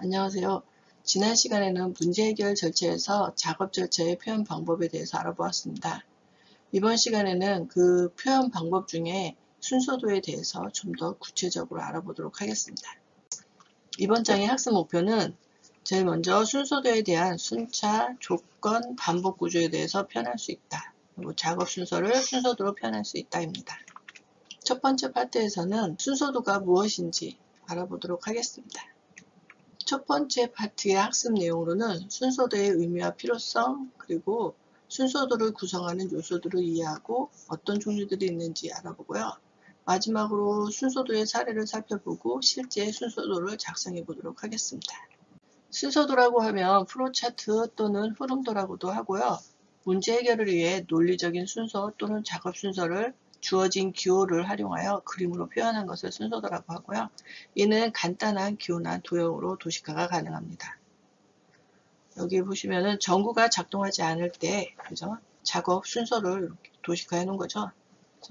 안녕하세요. 지난 시간에는 문제 해결 절차에서 작업 절차의 표현 방법에 대해서 알아보았습니다. 이번 시간에는 그 표현 방법 중에 순서도에 대해서 좀 더 구체적으로 알아보도록 하겠습니다. 이번 장의 학습 목표는 제일 먼저 순서도에 대한 순차, 조건, 반복 구조에 대해서 표현할 수 있다. 그리고 작업 순서를 순서도로 표현할 수 있다입니다. 첫 번째 파트에서는 순서도가 무엇인지 알아보도록 하겠습니다. 첫 번째 파트의 학습 내용으로는 순서도의 의미와 필요성, 그리고 순서도를 구성하는 요소들을 이해하고 어떤 종류들이 있는지 알아보고요. 마지막으로 순서도의 사례를 살펴보고 실제 순서도를 작성해 보도록 하겠습니다. 순서도라고 하면 플로차트 또는 흐름도라고도 하고요. 문제 해결을 위해 논리적인 순서 또는 작업 순서를 주어진 기호를 활용하여 그림으로 표현한 것을 순서도라고 하고요. 이는 간단한 기호나 도형으로 도식화가 가능합니다. 여기 보시면은 전구가 작동하지 않을 때, 그죠? 작업 순서를 이렇게 도식화해 놓은 거죠.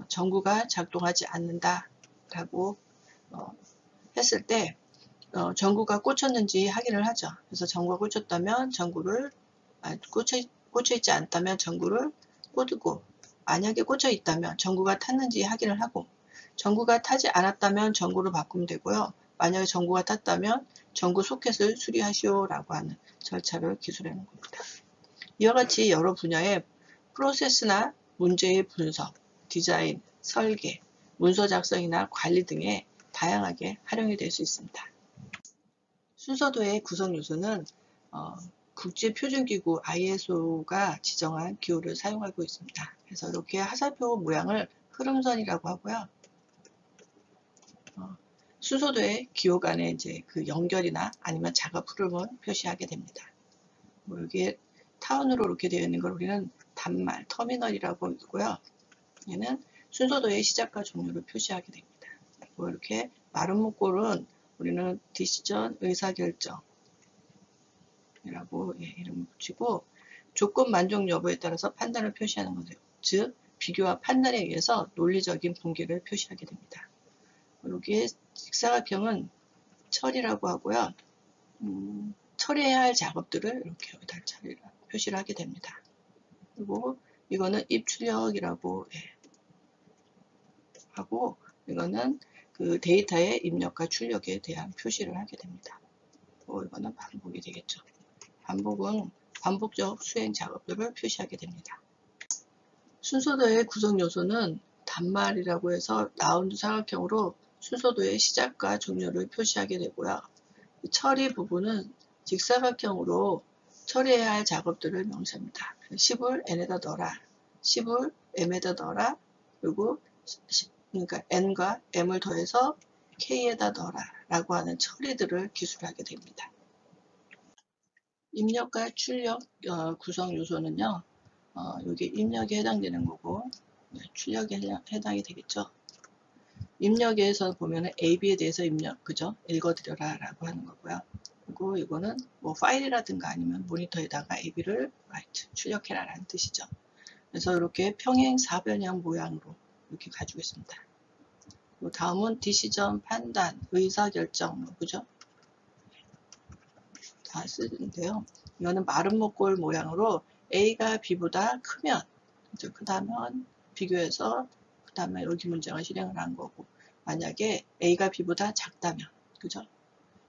전구가 작동하지 않는다라고 했을 때 전구가 꽂혔는지 확인을 하죠. 그래서 전구가 꽂혔다면 전구를 꽂혀 있지 않다면 전구를 꽂고, 만약에 꽂혀 있다면 전구가 탔는지 확인을 하고, 전구가 타지 않았다면 전구를 바꾸면 되고요. 만약에 전구가 탔다면 전구 소켓을 수리하시오 라고 하는 절차를 기술해 놓은 겁니다. 이와 같이 여러 분야의 프로세스나 문제의 분석, 디자인, 설계, 문서 작성이나 관리 등에 다양하게 활용이 될 수 있습니다. 순서도의 구성 요소는 국제표준기구 ISO가 지정한 기호를 사용하고 있습니다. 그래서 이렇게 화살표 모양을 흐름선이라고 하고요. 순서도의 기호 간의 이제 그 연결이나 아니면 작업 흐름을 표시하게 됩니다. 여기에 타운으로 이렇게 되어 있는 걸 우리는 단말, 터미널이라고 있고요. 얘는 순서도의 시작과 종료를 표시하게 됩니다. 그리고 이렇게 마른 목골은 우리는 디시전, 의사결정 이라고 이름을 붙이고, 조건 만족 여부에 따라서 판단을 표시하는 거죠. 즉 비교와 판단에 의해서 논리적인 분기를 표시하게 됩니다. 여기에 직사각형은 처리라고 하고요. 처리해야 할 작업들을 이렇게 여기다 표시를 하게 됩니다. 그리고 이거는 입출력이라고 하고, 이거는 그 데이터의 입력과 출력에 대한 표시를 하게 됩니다. 이거는 반복이 되겠죠. 반복은 반복적 수행 작업들을 표시하게 됩니다. 순서도의 구성 요소는 단말이라고 해서 라운드 사각형으로 순서도의 시작과 종료를 표시하게 되고요. 처리 부분은 직사각형으로 처리해야 할 작업들을 명시합니다. 10을 n에다 넣어라, 10을 m에다 넣어라, 그리고 그러니까 n과 m을 더해서 k에다 넣어라 라고 하는 처리들을 기술하게 됩니다. 입력과 출력 구성 요소는요, 여기 입력에 해당되는 거고, 출력에 해당이 되겠죠. 입력에서 보면은 AB에 대해서 입력, 그죠? 읽어드려라 라고 하는 거고요. 그리고 이거는 뭐 파일이라든가 아니면 모니터에다가 AB를 출력해라 라는 뜻이죠. 그래서 이렇게 평행 사변형 모양으로 이렇게 가지고 있습니다. 그리고 다음은 디시전, 판단, 의사결정, 그죠? 다 쓰는데요. 이거는 마른 목골 모양으로 A가 B보다 크면, 크다면 비교해서 그 다음에 여기 문장을 실행을 한 거고, 만약에 A가 B보다 작다면, 그죠?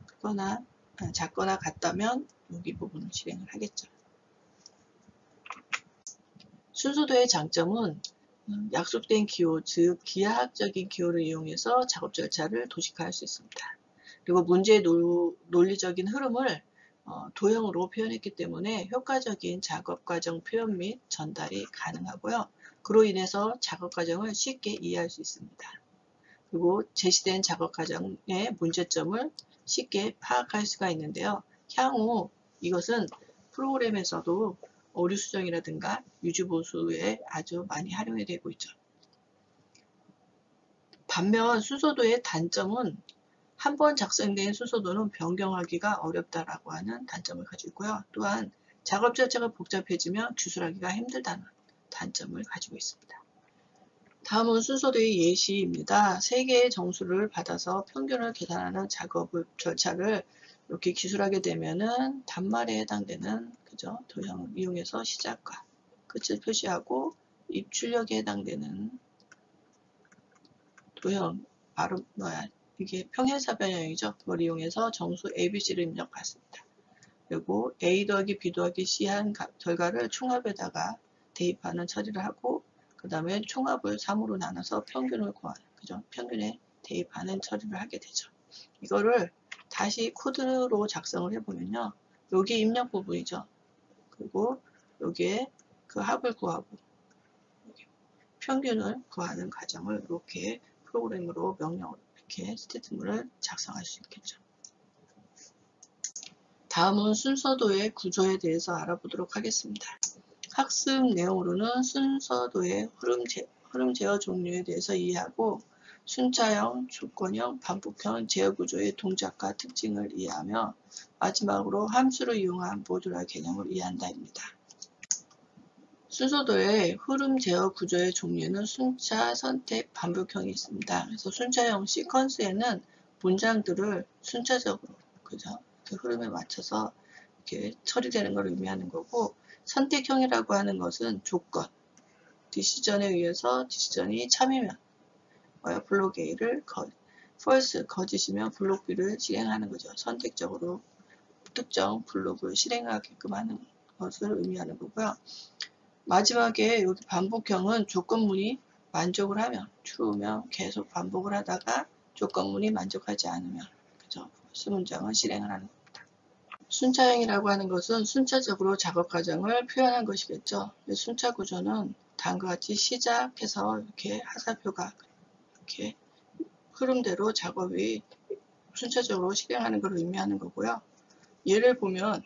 크거나 작거나 같다면 여기 부분을 실행을 하겠죠. 순서도의 장점은 약속된 기호, 즉 기하학적인 기호를 이용해서 작업 절차를 도식화할 수 있습니다. 그리고 문제의 논리적인 흐름을 도형으로 표현했기 때문에 효과적인 작업 과정 표현 및 전달이 가능하고요. 그로 인해서 작업 과정을 쉽게 이해할 수 있습니다. 그리고 제시된 작업 과정의 문제점을 쉽게 파악할 수가 있는데요. 향후 이것은 프로그램에서도 오류 수정이라든가 유지 보수에 아주 많이 활용이 되고 있죠. 반면 순서도의 단점은 한 번 작성된 순서도는 변경하기가 어렵다라고 하는 단점을 가지고 있고요. 또한 작업 절차가 복잡해지면 기술하기가 힘들다는 단점을 가지고 있습니다. 다음은 순서도의 예시입니다. 3개의 정수를 받아서 평균을 계산하는 작업 절차를 이렇게 기술하게 되면은 단말에 해당되는 그죠? 도형을 이용해서 시작과 끝을 표시하고 입출력에 해당되는 도형 바로 뭐야 이게 평행사 변형이죠. 그걸 이용해서 정수 ABC를 입력받습니다. 그리고 A 더하기 B 더하기 C 한 결과를 총합에다가 대입하는 처리를 하고 그 다음에 총합을 3으로 나눠서 평균을 구하는 그죠? 평균에 대입하는 처리를 하게 되죠. 이거를 다시 코드로 작성을 해보면요. 여기 입력 부분이죠. 그리고 여기에 그 합을 구하고 평균을 구하는 과정을 이렇게 프로그램으로 명령으로 이렇게 스테이트문을 작성할 수 있겠죠. 다음은 순서도의 구조에 대해서 알아보도록 하겠습니다. 학습 내용으로는 순서도의 흐름 제어 종류에 대해서 이해하고 순차형, 조건형, 반복형 제어 구조의 동작과 특징을 이해하며 마지막으로 함수를 이용한 모듈화 개념을 이해한다입니다. 순서도의 흐름 제어 구조의 종류는 순차, 선택, 반복형이 있습니다. 그래서 순차형 시퀀스에는 문장들을 순차적으로 그죠? 그 흐름에 맞춰서 이렇게 처리되는 걸 의미하는 거고 선택형이라고 하는 것은 조건, 디시전에 의해서 디시전이 참이면 블록 A를 false, 거짓이면 블록 B를 실행하는 거죠. 선택적으로 특정 블록을 실행하게끔 하는 것을 의미하는 거고요. 마지막에 여기 반복형은 조건문이 만족을 하면 true면 계속 반복을 하다가 조건문이 만족하지 않으면 그죠? false 문장을 실행을 하는 겁니다. 순차형이라고 하는 것은 순차적으로 작업 과정을 표현한 것이겠죠. 순차 구조는 다음과 같이 시작해서 이렇게 하사표가 이렇게 흐름대로 작업이 순차적으로 실행하는 것을 의미하는 거고요. 예를 보면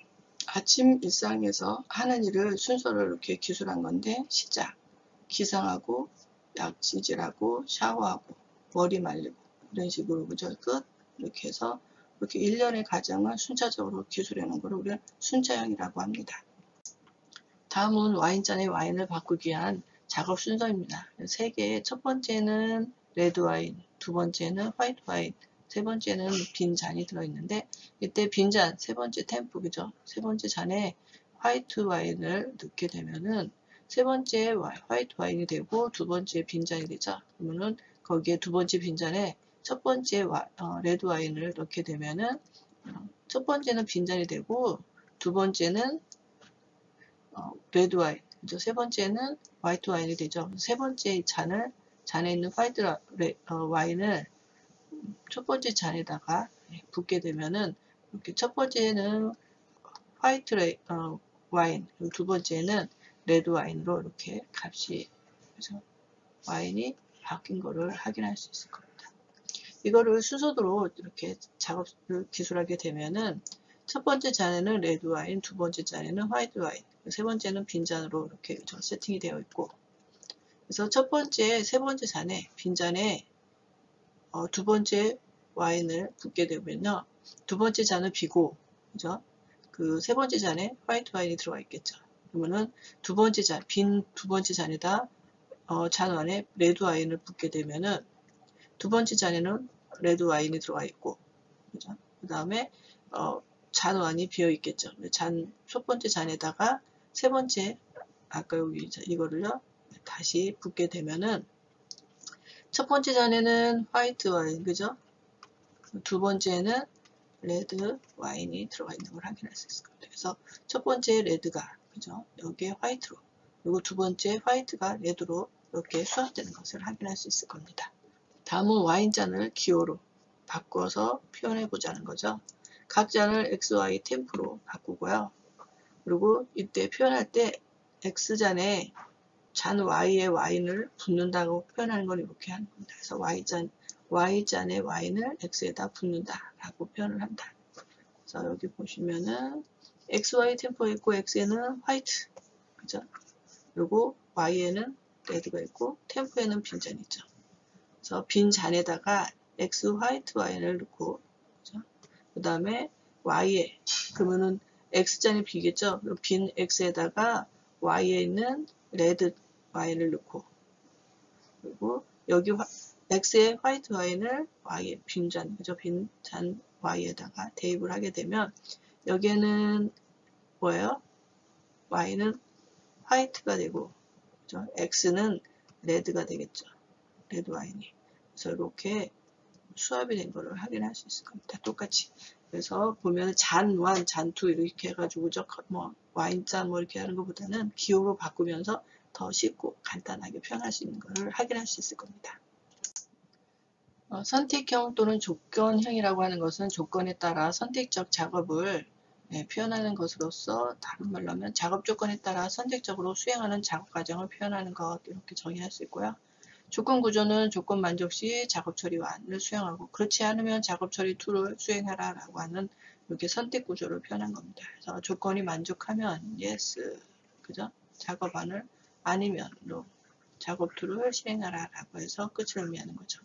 아침 일상에서 하는 일을 순서를 이렇게 기술한 건데 시작, 기상하고 약지질하고 샤워하고 머리 말리고 이런 식으로 그죠? 끝 이렇게 해서 이렇게 일련의 과정을 순차적으로 기술해 놓은 것을 우리는 순차형이라고 합니다. 다음은 와인잔에 와인을 바꾸기 위한 작업 순서입니다. 세 개, 첫 번째는 레드 와인, 두 번째는 화이트 와인, 세 번째는 빈 잔이 들어있는데 이때 빈 잔, 세 번째 템프, 그죠? 세 번째 잔에 화이트 와인을 넣게 되면은 세 번째 화이트 와인이 되고 두 번째 빈 잔이 되죠. 그러면은 거기에 두 번째 빈 잔에 첫 번째 레드 와인을 넣게 되면은 첫 번째는 빈 잔이 되고 두 번째는 레드 와인, 그죠? 세 번째는 화이트 와인이 되죠. 세 번째 잔에 있는 화이트 와인을 첫 번째 잔에다가 붓게 되면은 이렇게 첫 번째는 화이트 와인, 그리고 두 번째는 레드 와인으로 이렇게 값이 그래서 와인이 바뀐 거를 확인할 수 있을 겁니다. 이거를 순서대로 이렇게 작업을 기술하게 되면은 첫 번째 잔에는 레드 와인, 두 번째 잔에는 화이트 와인, 세 번째는 빈 잔으로 이렇게 세팅이 되어 있고 그래서 세 번째 잔에 빈 잔에 두 번째 와인을 붓게 되면요. 두 번째 잔은 비고, 그죠? 그 세 번째 잔에 화이트 와인이 들어가 있겠죠. 그러면은 두 번째 잔, 빈 두 번째 잔에다 잔 안에 레드 와인을 붓게 되면은 두 번째 잔에는 레드 와인이 들어가 있고, 그죠? 그 다음에 잔 안이 비어 있겠죠. 첫 번째 잔에다가 세 번째 아까 여기 이거를요 다시 붓게 되면은 첫 번째 잔에는 화이트 와인, 그죠? 두 번째는 레드 와인이 들어가 있는 걸 확인할 수 있을 겁니다. 그래서 첫 번째 레드가 그죠? 여기에 화이트로 그리고 두 번째 화이트가 레드로 이렇게 수합되는 것을 확인할 수 있을 겁니다. 다음은 와인잔을 기호로 바꿔서 표현해 보자는 거죠. 각 잔을 XY 템프로 바꾸고요. 그리고 이때 표현할 때 X잔에 잔 Y에 와인을 붓는다고 표현하는 건 이렇게 하는 겁니다. 그래서 Y잔에 와인을 X에다 붓는다 라고 표현을 한다. 그래서 여기 보시면은 XY 템포가 있고 X에는 화이트, 그죠? 그리고 Y에는 레드가 있고 템포에는 빈잔이 있죠. 그래서 빈 잔에다가 X 화이트 와인을 넣고, 그죠? 그 다음에 Y에 그러면은 X잔이 비겠죠? 빈 X에다가 Y에 있는 레드 와인을 넣고 그리고 여기 x의 화이트 와인을 y의 빈잔, 그죠? 빈잔 y에다가 대입을 하게 되면 여기에는 뭐예요? y는 화이트가 되고, 그죠? x는 레드가 되겠죠. 레드 와인이. 그래서 이렇게 수합이 된 거를 확인할 수 있을 겁니다. 똑같이. 그래서 보면 잔 1, 잔 2 이렇게 해가지고 뭐 와인잔 뭐 이렇게 하는 것보다는 기호로 바꾸면서 더 쉽고 간단하게 표현할 수 있는 것을 확인할 수 있을 겁니다. 선택형 또는 조건형이라고 하는 것은 조건에 따라 선택적 작업을 표현하는 것으로서, 다른 말로 하면 작업 조건에 따라 선택적으로 수행하는 작업 과정을 표현하는 것, 이렇게 정의할 수 있고요. 조건 구조는 조건 만족 시 작업 처리 1을 수행하고, 그렇지 않으면 작업 처리 2를 수행하라 라고 하는 이렇게 선택 구조를 표현한 겁니다. 그래서 조건이 만족하면 yes, 그죠? 작업 1을, 아니면 no, 작업 2를 실행하라 라고 해서 끝을 의미하는 거죠.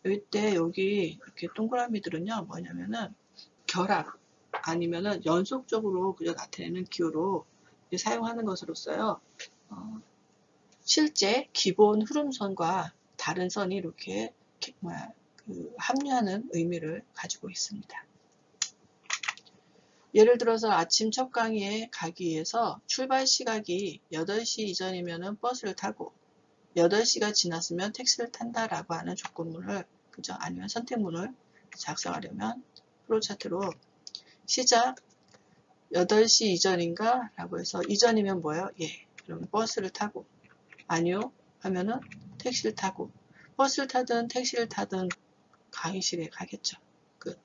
이때 여기 이렇게 동그라미들은요, 뭐냐면은 결합 아니면은 연속적으로 그저 나타내는 기호로 사용하는 것으로서요. 실제 기본 흐름선과 다른 선이 이렇게 합류하는 의미를 가지고 있습니다. 예를 들어서 아침 첫 강의에 가기 위해서 출발 시각이 8시 이전이면 버스를 타고 8시가 지났으면 택시를 탄다라고 하는 조건문을, 그죠? 아니면 선택문을 작성하려면 프로차트로 시작 8시 이전인가? 라고 해서 이전이면 뭐예요? 예. 그러면 버스를 타고, 아니요 하면은 택시를 타고, 버스를 타든 택시를 타든 강의실에 가겠죠. 끝.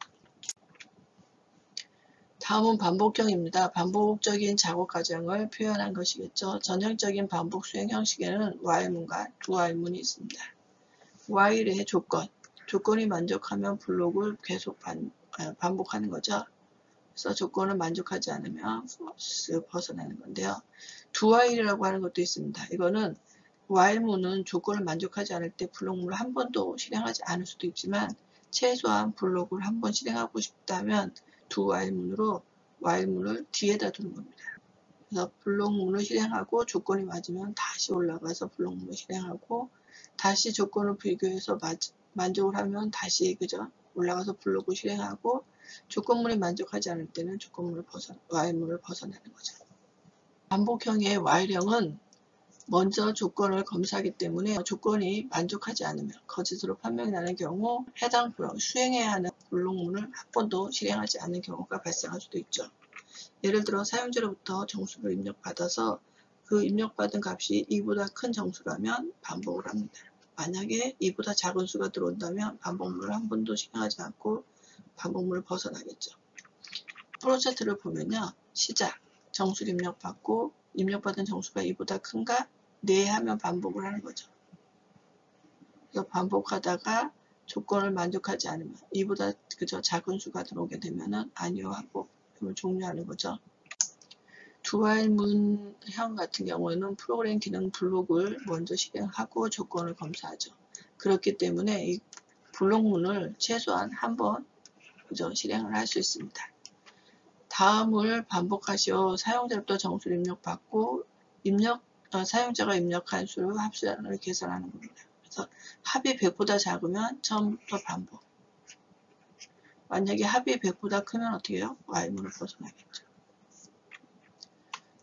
다음은 반복형입니다. 반복적인 작업 과정을 표현한 것이겠죠. 전형적인 반복 수행 형식에는 while문과 do while문이 있습니다. while의 조건, 조건이 만족하면 블록을 계속 반복하는 거죠. 그래서 조건을 만족하지 않으면 벗어나는 건데요. do while이라고 하는 것도 있습니다. 이거는 while문은 조건을 만족하지 않을 때 블록문을 한 번도 실행하지 않을 수도 있지만, 최소한 블록을 한 번 실행하고 싶다면 do while문으로 while문을 뒤에다 두는 겁니다. 그래서 블록문을 실행하고 조건이 맞으면 다시 올라가서 블록문을 실행하고, 다시 조건을 비교해서 만족을 하면 다시 그죠? 올라가서 블록을 실행하고, 조건문이 만족하지 않을 때는 while문을 벗어나는 거죠. 반복형의 while형은 먼저 조건을 검사하기 때문에 조건이 만족하지 않으면 거짓으로 판명이 나는 경우 해당 블록, 수행해야 하는 블록문을 한 번도 실행하지 않는 경우가 발생할 수도 있죠. 예를 들어 사용자로부터 정수를 입력받아서 그 입력받은 값이 2보다 큰 정수라면 반복을 합니다. 만약에 2보다 작은 수가 들어온다면 반복문을 한 번도 실행하지 않고 반복문을 벗어나겠죠. 프로차트를 보면요. 시작, 정수를 입력받고 입력받은 정수가 2보다 큰가? 네 하면 반복을 하는 거죠. 그래서 반복하다가 조건을 만족하지 않으면 2보다 그저 작은 수가 들어오게 되면은 아니요 하고 종료하는 거죠. do while문형 같은 경우에는 프로그램 기능 블록을 먼저 실행하고 조건을 검사하죠. 그렇기 때문에 이 블록문을 최소한 한 번 그저 실행을 할 수 있습니다. 다음을 반복하시어 사용자로부터 정수를 입력받고 사용자가 입력한 수를 합수량을 계산하는 겁니다. 그래서 합이 100보다 작으면 처음부터 반복. 만약에 합이 100보다 크면 어떻게 해요? while문을 벗어나겠죠.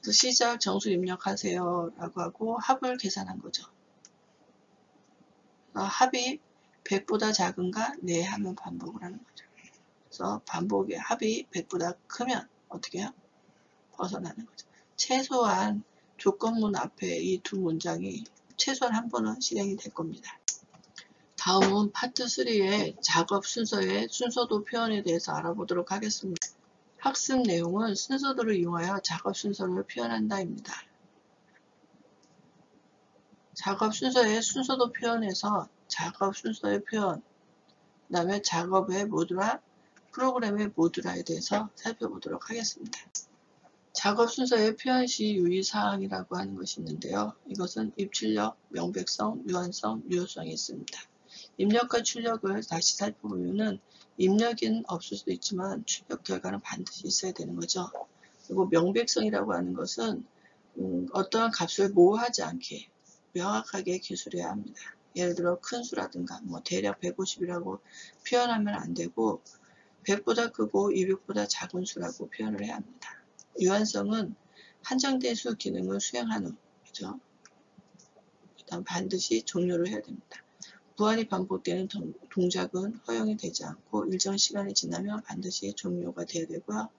그래서 시작 정수를 입력하세요 라고 하고 합을 계산한 거죠. 합이 100보다 작은가? 네 하면 반복을 하는 거죠. 그래서 반복의 합이 100보다 크면 어떻게 해요? 벗어나는 거죠. 최소한 조건문 앞에 이 두 문장이 최소한 한 번은 실행이 될 겁니다. 다음은 파트 3의 작업 순서의 순서도 표현에 대해서 알아보도록 하겠습니다. 학습 내용은 순서도를 이용하여 작업 순서를 표현한다입니다. 작업 순서의 순서도 표현에서 작업 순서의 표현, 그 다음에 작업의 모듈화, 프로그램의 모듈화에 대해서 살펴보도록 하겠습니다. 작업 순서의 표현 시 유의사항이라고 하는 것이 있는데요. 이것은 입출력, 명백성, 유한성, 유효성이 있습니다. 입력과 출력을 다시 살펴보면은 입력은 없을 수도 있지만 출력 결과는 반드시 있어야 되는 거죠. 그리고 명백성이라고 하는 것은 어떠한 값을 모호하지 않게 명확하게 기술해야 합니다. 예를 들어 큰 수라든가 뭐 대략 150이라고 표현하면 안 되고 100보다 크고 200보다 작은 수라고 표현을 해야 합니다. 유한성은 한정된 수 기능을 수행한 후, 그죠? 그다음 반드시 종료를 해야 됩니다. 무한히 반복되는 동작은 허용이 되지 않고 일정 시간이 지나면 반드시 종료가 되어야 되고요.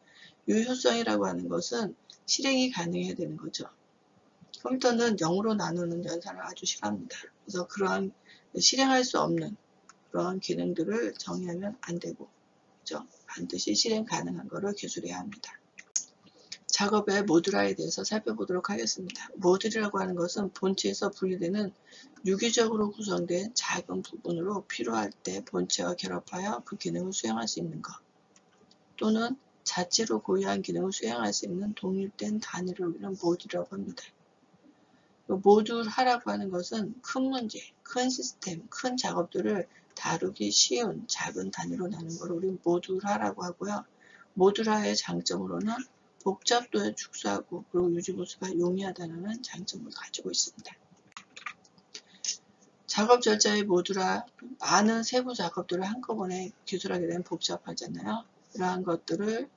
유효성이라고 하는 것은 실행이 가능해야 되는 거죠. 컴퓨터는 0으로 나누는 연산을 아주 싫어합니다. 그래서 그러한 실행할 수 없는 그런 기능들을 정의하면 안 되고, 그죠? 반드시 실행 가능한 것을 기술해야 합니다. 작업의 모듈화에 대해서 살펴보도록 하겠습니다. 모듈이라고 하는 것은 본체에서 분리되는 유기적으로 구성된 작은 부분으로 필요할 때 본체와 결합하여 그 기능을 수행할 수 있는 것, 또는 자체로 고유한 기능을 수행할 수 있는 독립된 단위를 우리는 모듈이라고 합니다. 모듈화라고 하는 것은 큰 문제, 큰 시스템, 큰 작업들을 다루기 쉬운 작은 단위로 나눈 걸 우리 모듈화라고 하고요. 모듈화의 장점으로는 복잡도에 축소하고 그리고 유지보수가 용이하다는 장점을 가지고 있습니다. 작업 절차의 모듈화, 많은 세부 작업들을 한꺼번에 기술하게 되면 복잡하잖아요. 이러한 것들을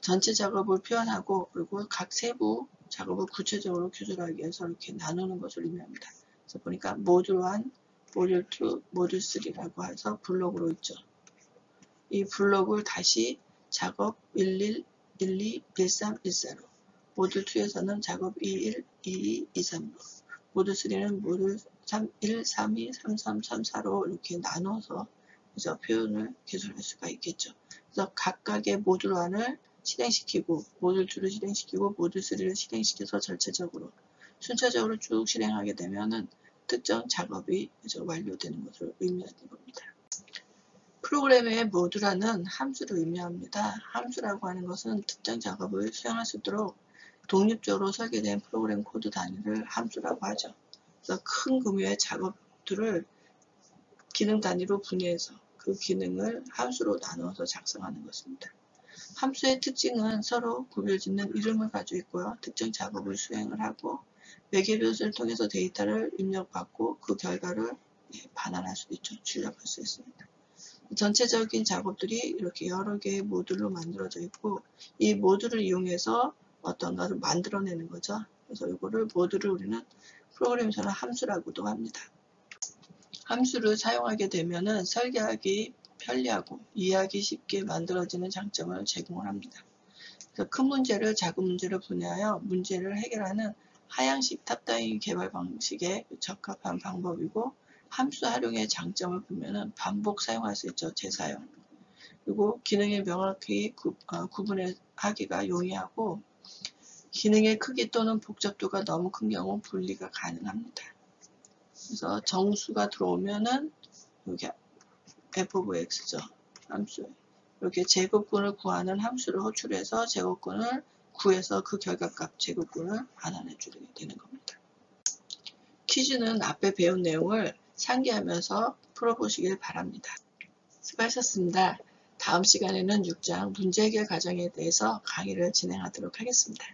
전체 작업을 표현하고 그리고 각 세부 작업을 구체적으로 기술하기 위해서 이렇게 나누는 것을 의미합니다. 그래서 보니까 모듈 1, 모듈 2, 모듈 3라고 해서 블록으로 있죠. 이 블록을 다시 작업 11, 12, 13, 14로, 모듈 2에서는 작업 21, 22, 23로, 모듈 3는 모듈 31, 32, 33, 34로 이렇게 나눠서 그래서 표현을 기술할 수가 있겠죠. 그래서 각각의 모듈 1을 실행시키고 모듈 2를 실행시키고 모듈 3를 실행시켜서 전체적으로 순차적으로 쭉 실행하게 되면은 특정 작업이 완료되는 것을 의미하는 겁니다. 프로그램의 모듈화는 함수를 의미합니다. 함수라고 하는 것은 특정 작업을 수행할 수 있도록 독립적으로 설계된 프로그램 코드 단위를 함수라고 하죠. 그래서 큰 규모의 작업들을 기능 단위로 분해해서 그 기능을 함수로 나누어서 작성하는 것입니다. 함수의 특징은 서로 구별짓는 이름을 가지고 있고요. 특정 작업을 수행을 하고 매개변수를 통해서 데이터를 입력받고 그 결과를 반환할 수 있죠. 출력할 수 있습니다. 전체적인 작업들이 이렇게 여러 개의 모듈로 만들어져 있고 이 모듈을 이용해서 어떤 것을 만들어내는 거죠. 그래서 이거를 모듈을 우리는 프로그램에서는 함수라고도 합니다. 함수를 사용하게 되면은 설계하기 편리하고 이해하기 쉽게 만들어지는 장점을 제공을 합니다. 그래서 큰 문제를 작은 문제로 분해하여 문제를 해결하는 하향식 탑다운 개발 방식에 적합한 방법이고 함수 활용의 장점을 보면은 반복 사용할 수 있죠. 재사용. 그리고 기능을 명확히 구분하기가 용이하고 기능의 크기 또는 복잡도가 너무 큰 경우 분리가 가능합니다. 그래서 정수가 들어오면은 여기 f of x죠. 함수. 이렇게 제곱근을 구하는 함수를 호출해서 제곱근을 구해서 그 결과값 제곱근을 반환해 주게 되는 겁니다. 퀴즈는 앞에 배운 내용을 상기하면서 풀어보시길 바랍니다. 수고하셨습니다. 다음 시간에는 6장 문제 해결 과정에 대해서 강의를 진행하도록 하겠습니다.